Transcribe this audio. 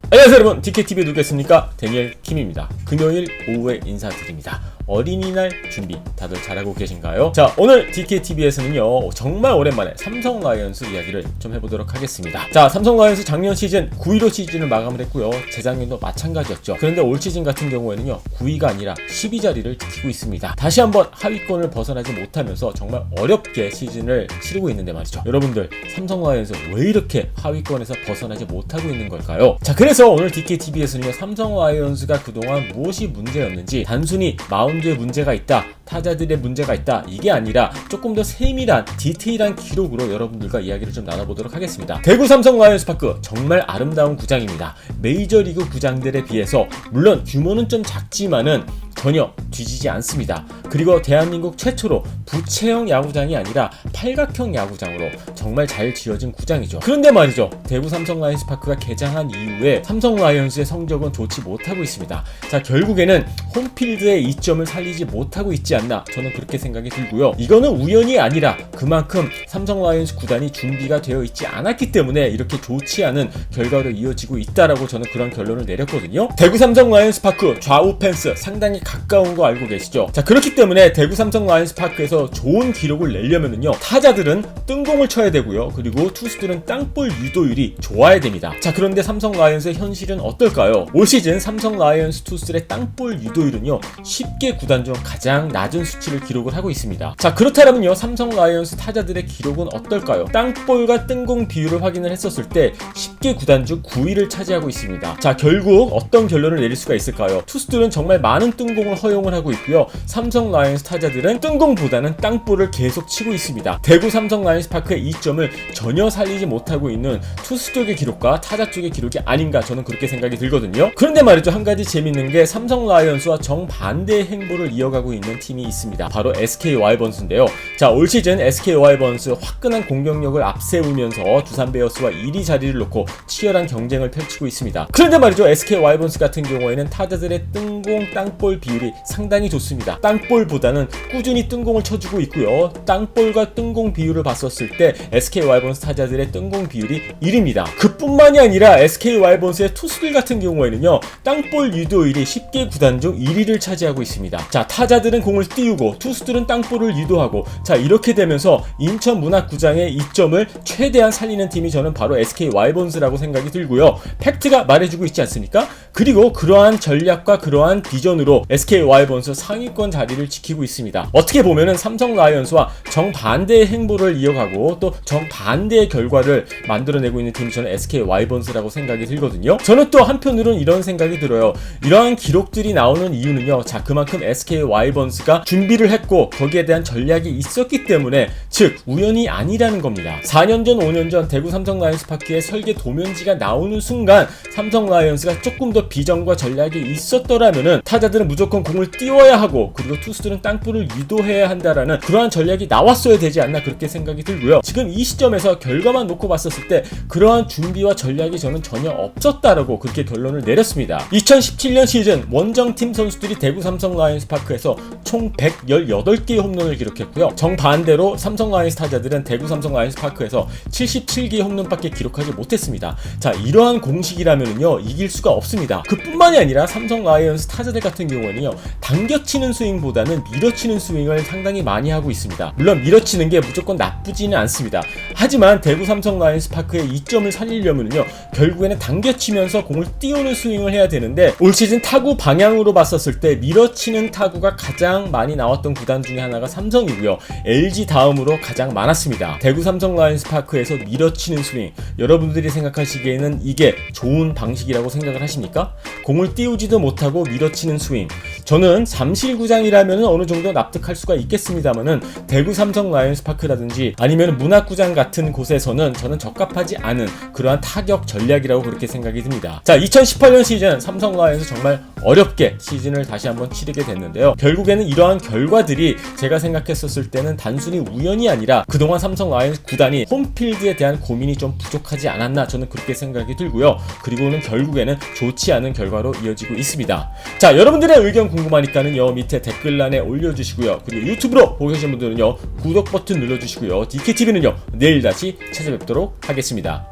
안녕하세요 여러분, DKTV에 누구겠습니까? 데니엘 킴입니다. 금요일 오후에 인사드립니다. 어린이날 준비 다들 잘하고 계신가요? 자, 오늘 DKTV에서는요 정말 오랜만에 삼성 라이온즈 이야기를 좀 해보도록 하겠습니다. 자, 삼성 라이온즈 작년 시즌 9위로 시즌을 마감을 했고요. 재작년도 마찬가지였죠. 그런데 올 시즌 같은 경우에는요 9위가 아니라 10위 자리를 지키고 있습니다. 다시 한번 하위권을 벗어나지 못하면서 정말 어렵게 시즌을 치르고 있는데 말이죠. 여러분들, 삼성 라이온즈 왜 이렇게 하위권에서 벗어나지 못하고 있는 걸까요? 자, 그래서 오늘 DKTV에서는요 삼성 라이온즈가 그동안 무엇이 문제였는지, 단순히 마운드에 문제가 있다, 타자들의 문제가 있다, 이게 아니라 조금 더 세밀한 디테일한 기록으로 여러분들과 이야기를 좀 나눠보도록 하겠습니다. 대구 삼성 라이온즈 파크 정말 아름다운 구장입니다. 메이저리그 구장들에 비해서 물론 규모는 좀 작지만은 전혀 뒤지지 않습니다. 그리고 대한민국 최초로 부채형 야구장이 아니라 팔각형 야구장으로 정말 잘 지어진 구장이죠. 그런데 말이죠, 대구 삼성 라이온즈 파크가 개장한 이후에 삼성 라이온즈의 성적은 좋지 못하고 있습니다. 자, 결국에는 홈필드의 이점을 살리지 못하고 있지 않나, 저는 그렇게 생각이 들고요. 이거는 우연이 아니라 그만큼 삼성 라이온즈 구단이 준비가 되어 있지 않았기 때문에 이렇게 좋지 않은 결과로 이어지고 있다라고 저는 그런 결론을 내렸거든요. 대구 삼성 라이온즈 파크 좌우 펜스 상당히 가까운 거 알고 계시죠? 자, 그렇기 때문에 대구 삼성 라이온즈 파크에서 좋은 기록을 내려면은요 타자들은 뜬공을 쳐야 되고요, 그리고 투수들은 땅볼 유도율이 좋아야 됩니다. 자, 그런데 삼성 라이온즈의 현실은 어떨까요? 올 시즌 삼성 라이온즈 투수들의 땅볼 유도율은요 10개 구단 중 가장 낮은 수치를 기록을 하고 있습니다. 자, 그렇다면요 삼성 라이온즈 타자들의 기록은 어떨까요? 땅볼과 뜬공 비율을 확인을 했었을 때 10개 구단 중 9위를 차지하고 있습니다. 자, 결국 어떤 결론을 내릴 수가 있을까요? 투수들은 정말 많은 뜬공을 허용을 하고 있고요, 삼성 라이온즈 타자들은 뜬공보다는 땅볼을 계속 치고 있습니다. 대구 삼성 라이온즈 파크의 이점을 전혀 살리지 못하고 있는 투수 쪽의 기록과 타자 쪽의 기록이 아닌가, 저는 그렇게 생각이 들거든요. 그런데 말이죠, 한 가지 재밌는 게 삼성 라이온즈와 정반대의 행보를 이어가고 있는 팀이 있습니다. 바로 SK 와이번스인데요. 자, 올 시즌 SK 와이번스 화끈한 공격력을 앞세우면서 두산 베어스와 1위 자리를 놓고 치열한 경쟁을 펼치고 있습니다. 그런데 말이죠, SK 와이번스 같은 경우에는 타자들의 뜬공 땅볼 비율이 상당히 좋습니다. 땅볼보다는 꾸준히 뜬공을 쳐주고 있고요, 땅볼과 뜬공 비율을 봤었을 때 SK 와이번스 타자들의 뜬공 비율이 1위입니다. 그뿐만이 아니라 SK 와이번스의 투수들 같은 경우에는요 땅볼 유도율이 10개 구단 중 1위를 차지하고 있습니다. 자, 타자들은 공을 띄우고 투수들은 땅볼을 유도하고, 자, 이렇게 되면서 인천 문학구장의 이점을 최대한 살리는 팀이 저는 바로 SK 와이번스라고 생각이 들고요. 팩트가 말해주고 있지 않습니까? 그리고 그러한 전략과 그러한 비전으로 SK 와이번스 상위권 자리를 지키고 있습니다. 어떻게 보면은 삼성 라이온즈와 정반대의 행보를 이어가고 또 정반대의 결과를 만들어내고 있는 팀이 저는 SK 와이번스라고 생각이 들거든요. 저는 또 한편으로는 이런 생각이 들어요. 이러한 기록들이 나오는 이유는요, 자, 그만큼 SK 와이번스가 준비를 했고 거기에 대한 전략이 있었기 때문에, 즉 우연이 아니라는 겁니다. 4년 전 5년 전 대구 삼성 라이온즈 파크의 설계 도면지가 나오는 순간 삼성 라이온즈가 조금 더 비전과 전략이 있었더라면은 타자들은 무조건 공을 띄워야 하고 그리고 투수들은 땅볼을 유도해야 한다라는 그러한 전략이 나왔어야 되지 않나, 그렇게 생각이 들고요. 지금 이 시점에서 결과만 놓고 봤었을 때 그러한 준비와 전략이 저는 전혀 없었다라고 그렇게 결론을 내렸습니다. 2017년 시즌 원정팀 선수들이 대구 삼성 라이온즈 파크에서 총 118개의 홈런을 기록했고요, 정반대로 삼성 라이온즈 타자들은 대구 삼성 라이온즈 파크에서 77개의 홈런밖에 기록하지 못했습니다. 자, 이러한 공식이라면요 이길 수가 없습니다. 그뿐만이 아니라 삼성 라이온즈 타자들 같은 경우에는요 당겨치는 스윙보다는 밀어치는 스윙을 상당히 많이 하고 있습니다. 물론 밀어치는 게 무조건 나쁘지는 않습니다. 하지만 대구 삼성 라이온즈 파크의 이점을 살리려면요 결국에는 당겨치면서 공을 띄우는 스윙을 해야 되는데, 올 시즌 타구 방향으로 봤었을 때 밀어치는 타구가 가장 많이 나왔던 구단 중에 하나가 삼성이고요, LG 다음으로 가장 많았습니다. 대구 삼성 라이온즈 파크에서 밀어치는 스윙, 여러분들이 생각하시기에는 이게 좋은 방식이라고 생각을 하십니까? 공을 띄우지도 못하고 밀어치는 스윙, 저는 잠실구장이라면 어느 정도 납득할 수가 있겠습니다만은 대구 삼성 라이온즈 파크라든지 아니면 문학구장 같은 곳에서는 저는 적합하지 않은 그러한 타격 전략이라고 그렇게 생각이 듭니다. 자, 2018년 시즌 삼성 라이온즈 정말 어렵게 시즌을 다시 한번 치르게 됐는데요, 결국에는 이러한 결과들이 제가 생각했었을 때는 단순히 우연이 아니라 그동안 삼성 라이온즈 구단이 홈필드에 대한 고민이 좀 부족하지 않았나, 저는 그렇게 생각이 들고요. 그리고는 결국에는 좋지 않은 결과로 이어지고 있습니다. 자, 여러분들의 의견 궁금하니까는요 밑에 댓글란에 올려주시고요, 그리고 유튜브로 보고 계신 분들은요 구독 버튼 눌러주시고요, DKTV는요 내일 다시 찾아뵙도록 하겠습니다.